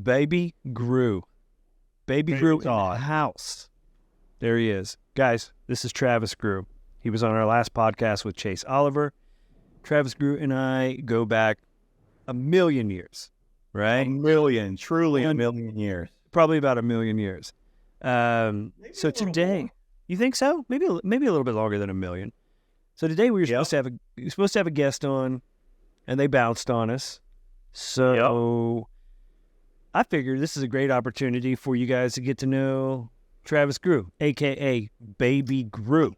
Baby Groo. Baby Groo in the house. There he is. Guys, this is Travis Groo. He was on our last podcast with Chase Oliver. Travis Groo and I go back a million years, right? Truly a million years. Probably about a million years. So today, you think so? Maybe a little bit longer than a million. So today we were supposed to have a guest on, and they bounced on us. So I figured this is a great opportunity for you guys to get to know Travis Groo, a.k.a. Baby Groo.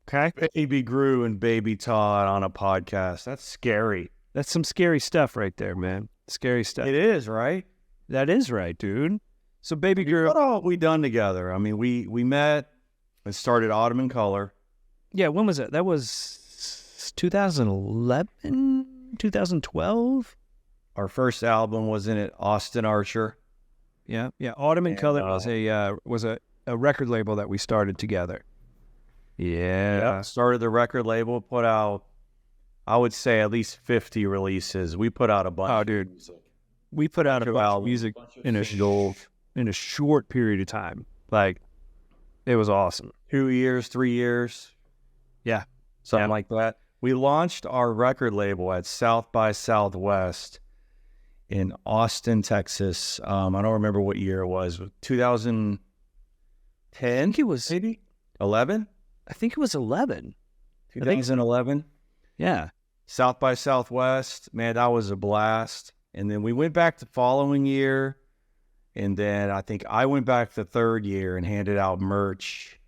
Okay? Baby Groo and Baby Todd on a podcast. That's scary. That's some scary stuff right there, man. Scary stuff. It is, right? That is right, dude. So Baby Groo. What all have we done together? I mean, we met and started Autumn in Color. Yeah, when was it? That was 2011, 2012? Our first album was in it, Austin Archer. Yeah. Autumn in Color was a record label that we started together. Yeah. Started the record label, put out, I would say, at least 50 releases. We put out a bunch. Oh, dude. We put out a bunch of music in a short period of time. Like, it was awesome. 2 years, 3 years. Yeah. Something like that. We launched our record label at South by Southwest in Austin, Texas. I don't remember what year it was. 2010? I think it was maybe 11? I think it was 11. 2011? Yeah. South by Southwest. Man, that was a blast. And then we went back the following year. And then I think I went back the third year and handed out merch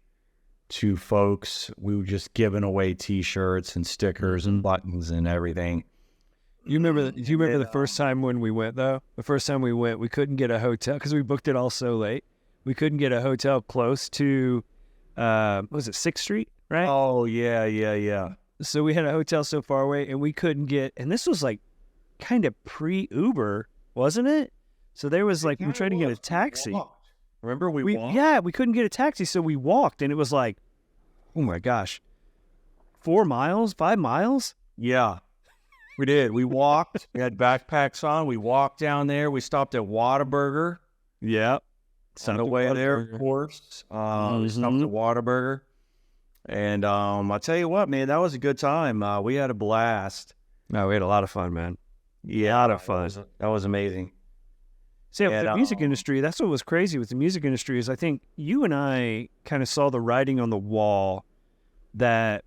to folks. We were just giving away T-shirts and stickers and buttons and everything. Do you remember the first time when we went, though? The first time we went, we couldn't get a hotel because we booked it all so late. We couldn't get a hotel close to, what was it, 6th Street, right? Oh, yeah. So we had a hotel so far away, and we couldn't get, and this was like kind of pre-Uber, wasn't it? So there was like, we were trying to get a taxi. Remember we walked? Yeah, we couldn't get a taxi, so we walked, and it was like, oh my gosh, 4 miles, 5 miles? Yeah, we did. We walked. We had backpacks on. We walked down there. We stopped at Whataburger. Yeah. On the way there, of course. We stopped at Whataburger. And I'll tell you what, man, that was a good time. We had a blast. No, we had a lot of fun, man. Yeah, a lot of fun. That was amazing. See, the music industry, that's what was crazy with the music industry is I think you and I kind of saw the writing on the wall that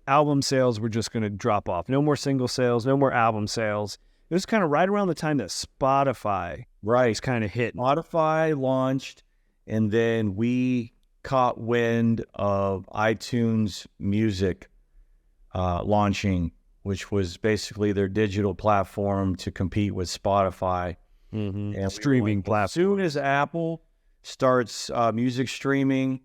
album sales were just going to drop off. No more single sales, no more album sales. It was kind of right around the time that Spotify was kind of hitting. Spotify launched, and then we caught wind of iTunes Music launching, which was basically their digital platform to compete with Spotify. Mm-hmm. And streaming platform. As soon as Apple starts music streaming,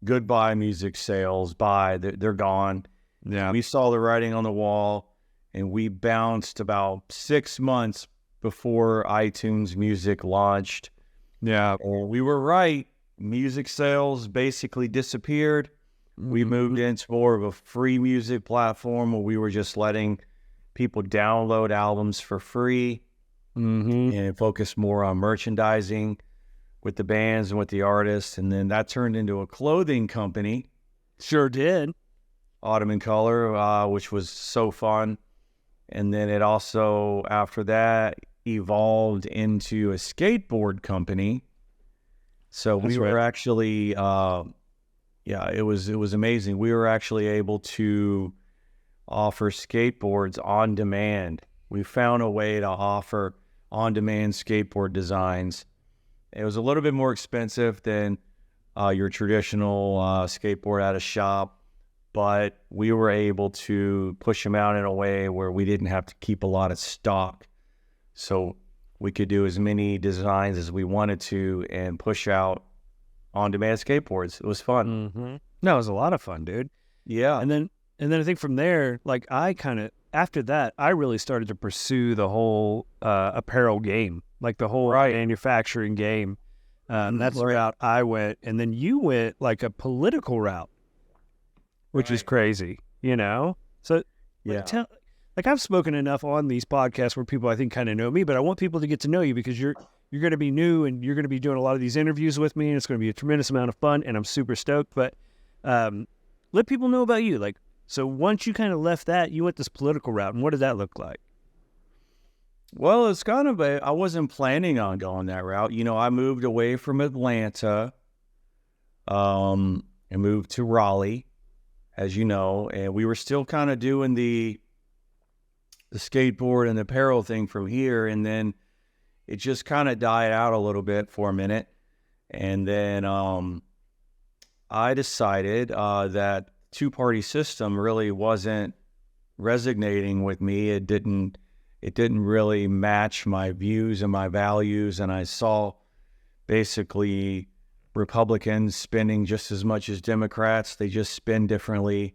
goodbye music sales. Bye, they're gone. Yeah, we saw the writing on the wall, and we bounced about 6 months before iTunes Music launched. Yeah, and we were right. Music sales basically disappeared. Mm-hmm. We moved into more of a free music platform where we were just letting people download albums for free. Mm-hmm. And focus more on merchandising with the bands and with the artists. And then that turned into a clothing company. Sure did. Autumn in Color, which was so fun. And then it also, after that, evolved into a skateboard company. So we were actually, it was amazing. We were actually able to offer skateboards on demand. We found a way to offer on-demand skateboard designs. It was a little bit more expensive than your traditional skateboard at a shop, but we were able to push them out in a way where we didn't have to keep a lot of stock. So we could do as many designs as we wanted to and push out on-demand skateboards. It was fun. Mm-hmm. No, it was a lot of fun, dude. Yeah. And then I think from there, like after that, I really started to pursue the whole apparel game, like the whole manufacturing game. That's the route I went. And then you went like a political route, which is crazy, you know? So like I've spoken enough on these podcasts where people I think kind of know me, but I want people to get to know you because you're going to be new and you're going to be doing a lot of these interviews with me, and it's going to be a tremendous amount of fun, and I'm super stoked. But let people know about you. Like, so once you kind of left that, you went this political route, and what did that look like? Well, it's kind of I wasn't planning on going that route. You know, I moved away from Atlanta, and moved to Raleigh, as you know, and we were still kind of doing the skateboard and the apparel thing from here, and then it just kind of died out a little bit for a minute, and then I decided that two-party system really wasn't resonating with me. It didn't really match my views and my values, and I saw basically Republicans spending just as much as Democrats. They just spend differently.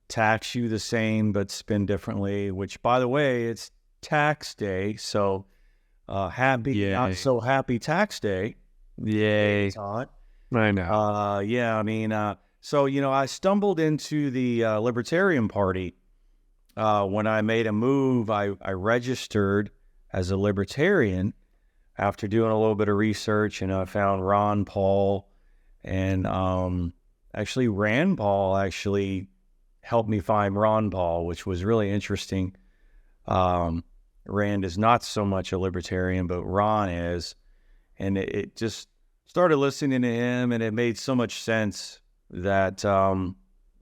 Tax you the same, but spend differently, which, by the way, it's tax day. So happy, not so happy tax day. Yay. Todd. I know. Yeah, I mean, so, you know, I stumbled into the Libertarian Party. When I made a move, I registered as a Libertarian after doing a little bit of research, and I found Ron Paul, and actually Rand Paul actually helped me find Ron Paul, which was really interesting. Rand is not so much a libertarian, but Ron is. And it just started listening to him, and it made so much sense that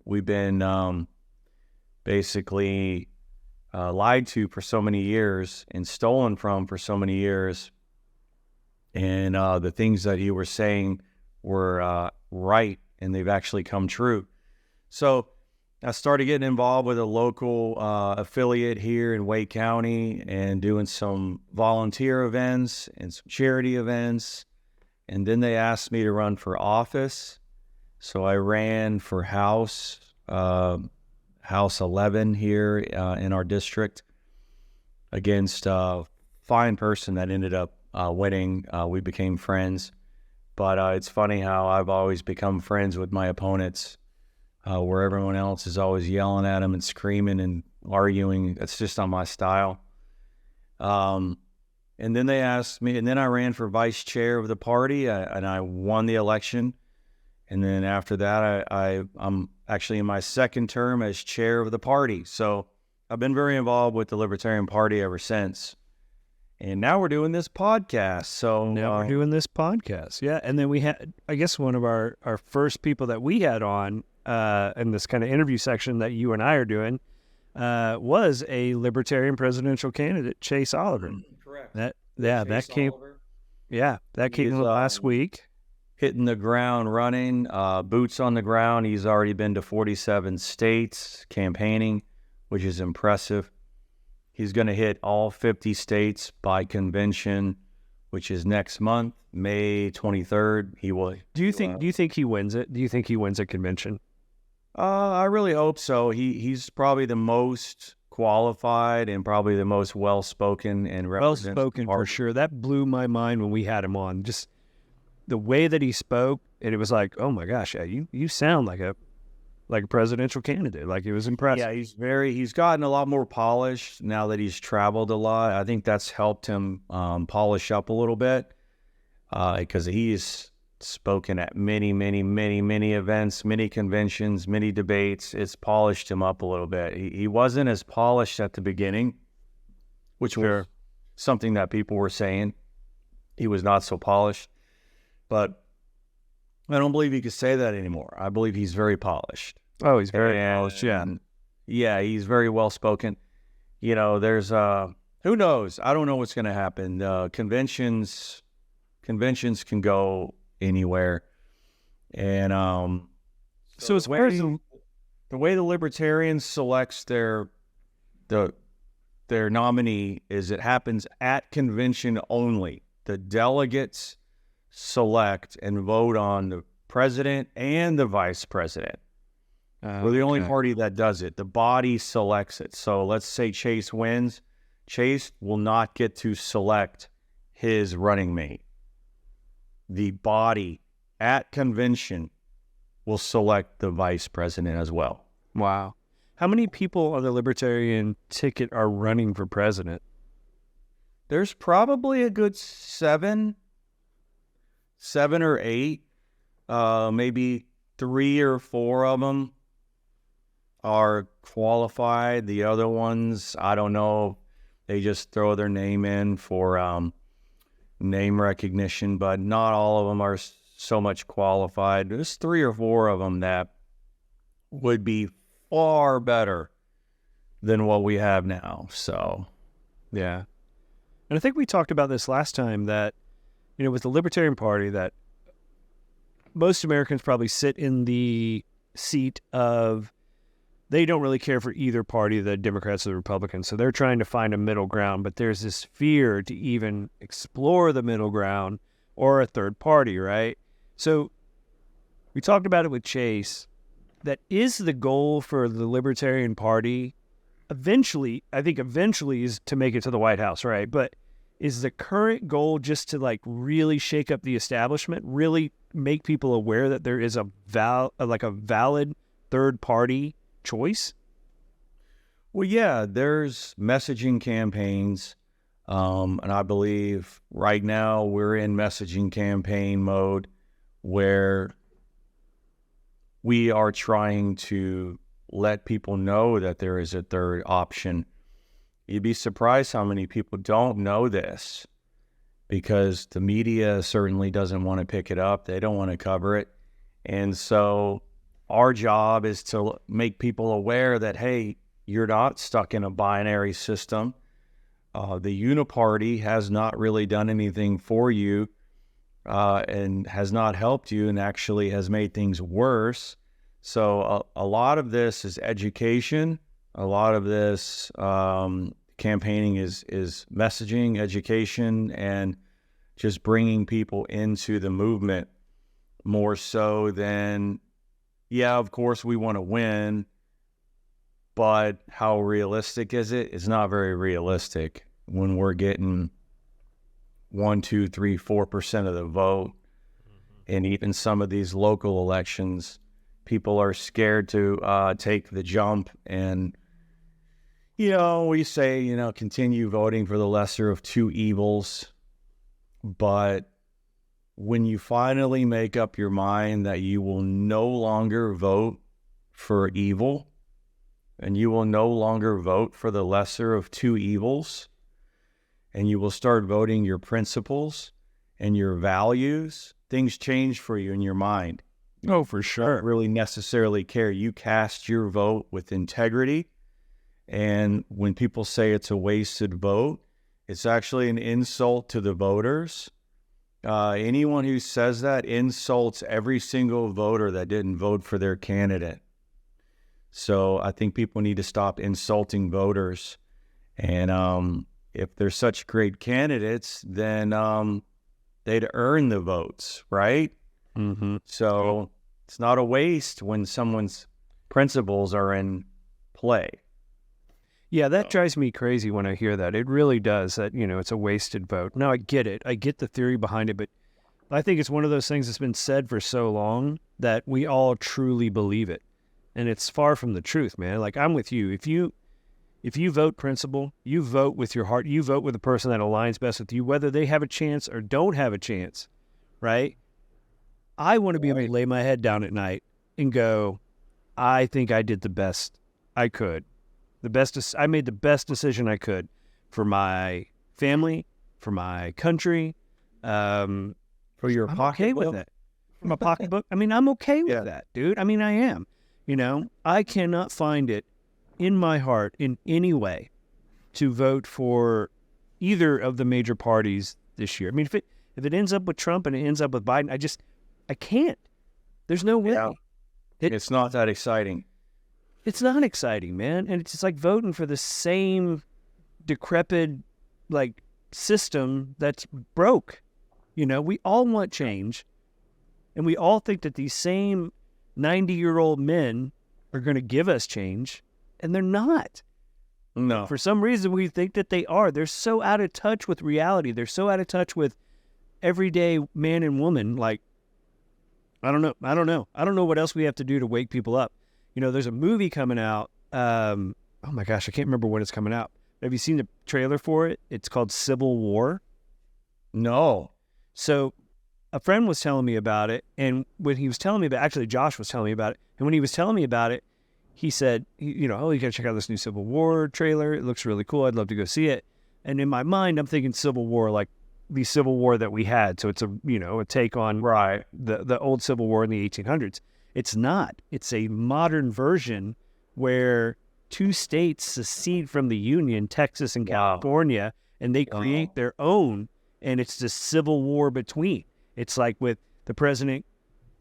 we've been basically lied to for so many years and stolen from for so many years. And the things that he was saying were right, and they've actually come true. So I started getting involved with a local affiliate here in Wake County and doing some volunteer events and some charity events. And then they asked me to run for office. So I ran for House 11 here in our district against a fine person that ended up winning. We became friends. But it's funny how I've always become friends with my opponents. Where everyone else is always yelling at them and screaming and arguing. That's just not my style. And then they asked me, and then I ran for vice chair of the party, and I won the election. And then after that, I'm actually in my second term as chair of the party. So I've been very involved with the Libertarian Party ever since. And now we're doing this podcast. So now we're doing this podcast. Yeah. And then we had, I guess, one of our first people that we had on in this kind of interview section that you and I are doing was a Libertarian presidential candidate, Chase Oliver. Correct. That came last week. Hitting the ground running, boots on the ground. He's already been to 47 states campaigning, which is impressive. He's going to hit all 50 states by convention, which is next month, May 23rd. He will. Do you think he wins it? Do you think he wins a convention? I really hope so. He's probably the most qualified and probably the most well-spoken and well-spoken for sure. That blew my mind when we had him on. Just the way that he spoke, and it was like, oh my gosh, yeah, you sound like a presidential candidate. Like, it was impressive. Yeah, he's gotten a lot more polished now that he's traveled a lot. I think that's helped him polish up a little bit because he's spoken at many events, many conventions, many debates. It's polished him up a little bit. He wasn't as polished at the beginning, which was something that people were saying. He was not so polished, but I don't believe he could say that anymore. I believe he's very polished. Oh, he's very polished, yeah. Yeah, he's very well-spoken. You know, there's, who knows? I don't know what's going to happen. Conventions can go anywhere. And so as far as the way the Libertarians selects their nominee is it happens at convention only. The delegates select and vote on the president and the vice president. We're the only party that does it. The body selects it. So let's say Chase wins. Chase will not get to select his running mate. The body at convention will select the vice president as well. Wow. How many people on the Libertarian ticket are running for president? There's probably a good seven or eight, maybe 3 or 4 of them are qualified. The other ones, I don't know. They just throw their name in for name recognition, but not all of them are so much qualified. There's 3 or 4 of them that would be far better than what we have now. So, yeah. And I think we talked about this last time that, with the Libertarian Party, that most Americans probably sit in the seat of they don't really care for either party, the Democrats or the Republicans. So they're trying to find a middle ground, but there's this fear to even explore the middle ground or a third party, right? So we talked about it with Chase. That is the goal for the Libertarian Party. Eventually is to make it to the White House, right? But is the current goal just to really shake up the establishment, really make people aware that there is a valid third party choice? Well, yeah, there's messaging campaigns, and I believe right now we're in messaging campaign mode where we are trying to let people know that there is a third option. You'd be surprised how many people don't know this because the media certainly doesn't want to pick it up. They don't want to cover it. And so our job is to make people aware that, hey, you're not stuck in a binary system. The Uniparty has not really done anything for you and has not helped you and actually has made things worse. So a lot of this is education. A lot of this campaigning is messaging, education, and just bringing people into the movement more so than, yeah, of course we want to win, but how realistic is it? It's not very realistic when we're getting 1, 2, 3, 4% of the vote. And even some of these local elections, people are scared to take the jump. And, we say, continue voting for the lesser of two evils. But when you finally make up your mind that you will no longer vote for evil and you will no longer vote for the lesser of two evils, and you will start voting your principles and your values, things change for you in your mind. Oh, for sure. You don't really necessarily care. You cast your vote with integrity. And when people say it's a wasted vote, it's actually an insult to the voters. Anyone who says that insults every single voter that didn't vote for their candidate. So I think people need to stop insulting voters. And if they're such great candidates, then they'd earn the votes, right? Mm-hmm. So it's not a waste when someone's principles are in play. Yeah, that drives me crazy when I hear that. It really does, that, it's a wasted vote. Now, I get it. I get the theory behind it, but I think it's one of those things that's been said for so long that we all truly believe it. And it's far from the truth, man. I'm with you. If you vote principle, you vote with your heart, you vote with the person that aligns best with you, whether they have a chance or don't have a chance, right? I want to be able to lay my head down at night and go, I think I did the best I could. I made the best decision I could for my family, for my country, for your pocketbook. Okay with that. For my pocketbook. I'm okay with that, dude. I am. I cannot find it in my heart in any way to vote for either of the major parties this year. If it ends up with Trump and it ends up with Biden, I can't. There's no way. Yeah. It's not that exciting. It's not exciting, man. And it's just like voting for the same decrepit, system that's broke. We all want change. And we all think that these same 90-year-old men are going to give us change. And they're not. No. For some reason, we think that they are. They're so out of touch with reality. They're so out of touch with everyday man and woman. I don't know. I don't know what else we have to do to wake people up. There's a movie coming out oh my gosh, I can't remember when it's coming out. Have you seen the trailer for it? It's called Civil War. No. So a friend was telling me about it, and when he was telling me about, actually Josh was telling me about it, and when he was telling me about it, he said, you gotta check out this new Civil War trailer. It looks really cool. I'd love to go see it. And in my mind, I'm thinking Civil War like the Civil War that we had. So it's a take on the old Civil War in the 1800s. It's not. It's a modern version where two states secede from the Union, Texas and California, and they create their own, and it's the Civil War between. It's like with the president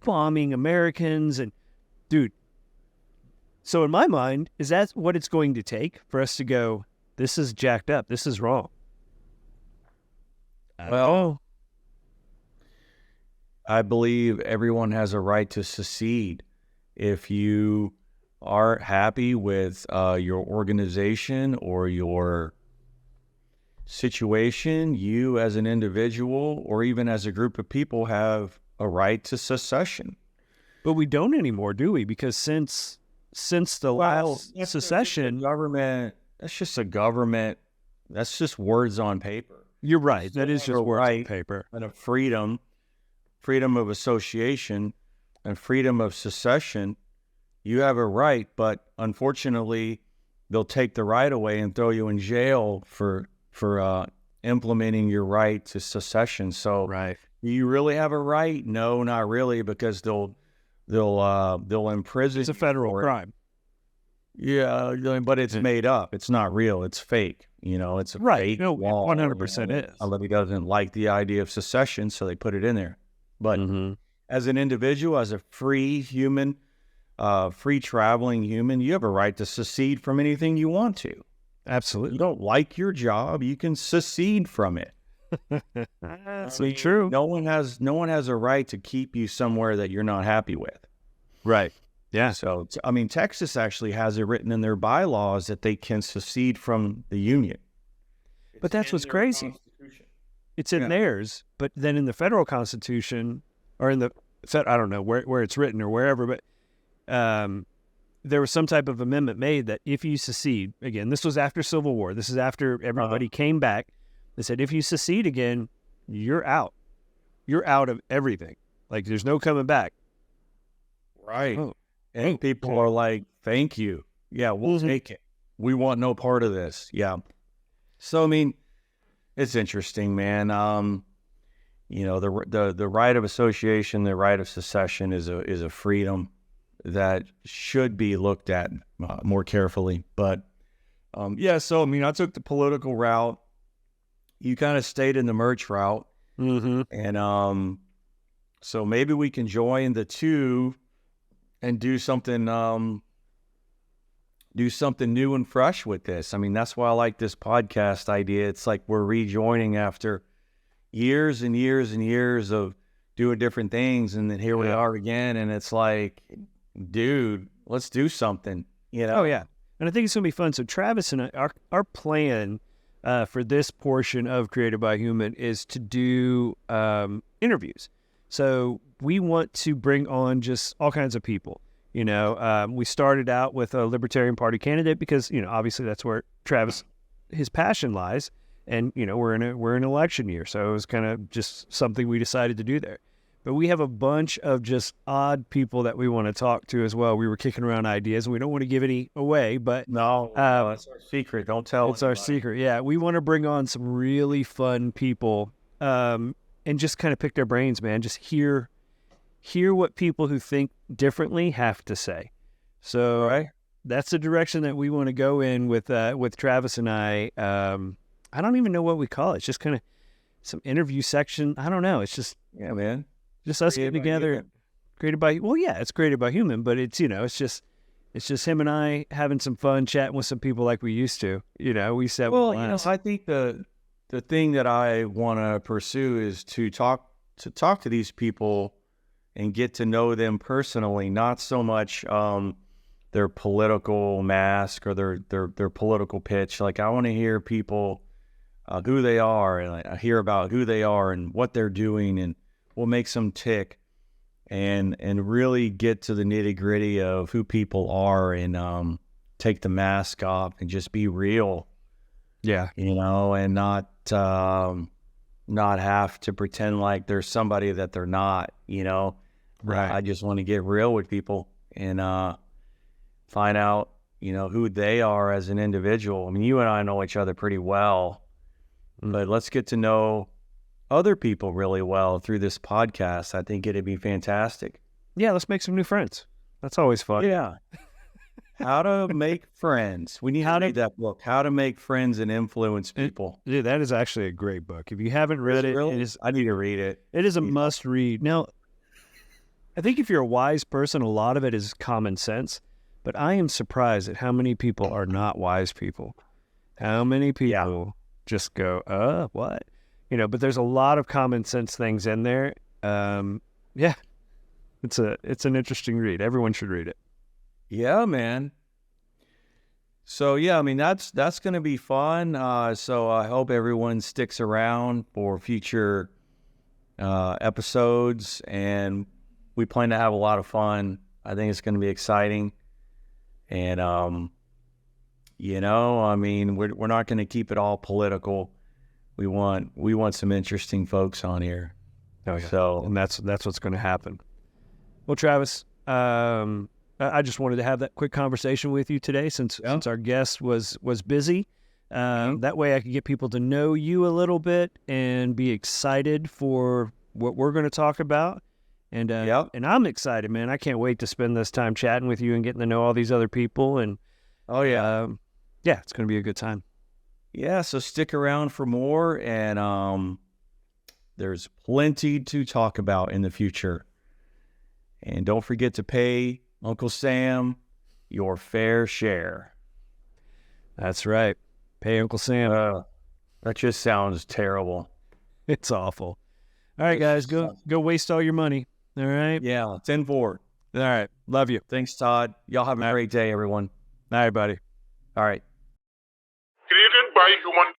bombing Americans and, dude. So in my mind, is that what it's going to take for us to go, this is jacked up, this is wrong? Well, I believe everyone has a right to secede. If you aren't happy with your organization or your situation, you as an individual or even as a group of people have a right to secession. But we don't anymore, do we? Because since the last secession, that's just a government. That's just words on paper. You're right. That is just words on paper. And a freedom of association and freedom of secession. You have a right, but unfortunately, they'll take the right away and throw you in jail for implementing your right to secession. So, do you really have a right? No, not really, because they'll imprison. It's a federal crime. Yeah, but it's made up. It's not real. It's fake. It's a fake wall. 100% is. Somebody doesn't like the idea of secession, so they put it in there. But as an individual, as a free human, free traveling human, you have a right to secede from anything you want to. Absolutely. You don't like your job, you can secede from it. That's true. No one has a right to keep you somewhere that you're not happy with. Right. Yeah. So, Texas actually has it written in their bylaws that they can secede from the Union. But that's what's crazy. It's in theirs, but then in the federal Constitution, or in the I don't know where it's written or wherever, but there was some type of amendment made that if you secede, again, this was after Civil War, this is after everybody came back, they said if you secede again, you're out. You're out of everything. Like, there's no coming back. Right. And people are like, thank you. Yeah, we'll take it. We want no part of this. Yeah. So, it's interesting, man. The right of association, the right of secession is a freedom that should be looked at more carefully. But, so, I took the political route. You kind of stayed in the merch route. And so maybe we can join the two and do something new and fresh with this. That's why I like this podcast idea. It's like we're rejoining after years and years and years of doing different things, and then here we are again, and it's like, dude, let's do something, Oh, yeah. And I think it's going to be fun. So Travis and I, our plan for this portion of Created by Human is to do interviews. So we want to bring on just all kinds of people. We started out with a Libertarian Party candidate because, obviously that's where Travis, his passion lies. And, we're in an election year. So it was kind of just something we decided to do there. But we have a bunch of just odd people that we want to talk to as well. We were kicking around ideas, and we don't want to give any away, but no, that's our secret. Don't tell. It's our secret. Yeah, we want to bring on some really fun people, and just kind of pick their brains, man. Just hear what people who think differently have to say. So that's the direction that we want to go in with Travis and I. I don't even know what we call it. It's just kind of some interview section. I don't know. It's just just us getting together. Created by it's Created by Human, but it's it's just him and I having some fun, chatting with some people like we used to. We said, I think the thing that I want to pursue is to talk to these people and get to know them personally, not so much their political mask or their political pitch. Like, I want to hear people who they are, and I hear about who they are and what they're doing, and what makes them tick, and really get to the nitty gritty of who people are and take the mask off and just be real. Yeah. And not have to pretend like there's somebody that they're not, Right. I just want to get real with people and find out, who they are as an individual. I mean, you and I know each other pretty well, but let's get to know other people really well through this podcast. I think it'd be fantastic. Yeah, let's make some new friends. That's always fun. Yeah. How to make friends. We need to read that book, How to Make Friends and Influence People. Dude, that is actually a great book. If you haven't read it, I need to read it. It is a must read. Now, I think if you're a wise person, a lot of it is common sense, but I am surprised at how many people are not wise people. How many people just go, what? But there's a lot of common sense things in there. It's an interesting read. Everyone should read it. Yeah, man. So, I mean, that's going to be fun. So I hope everyone sticks around for future episodes, and we plan to have a lot of fun. I think it's going to be exciting. And, I mean, we're not going to keep it all political. We want some interesting folks on here. Oh, yeah. And that's what's going to happen. Well, Travis, I just wanted to have that quick conversation with you today since our guest was busy. That way I could get people to know you a little bit and be excited for what we're going to talk about. And I'm excited, man. I can't wait to spend this time chatting with you and getting to know all these other people. And it's going to be a good time. Yeah, so stick around for more, and there's plenty to talk about in the future. And don't forget to pay Uncle Sam your fair share. That's right. Pay Uncle Sam. That just sounds terrible. It's awful. All right, guys, go waste all your money. All right? Yeah, 10-4. All right. Love you. Thanks, Todd. Y'all have a great day, everyone. All right, buddy. All right. Created by human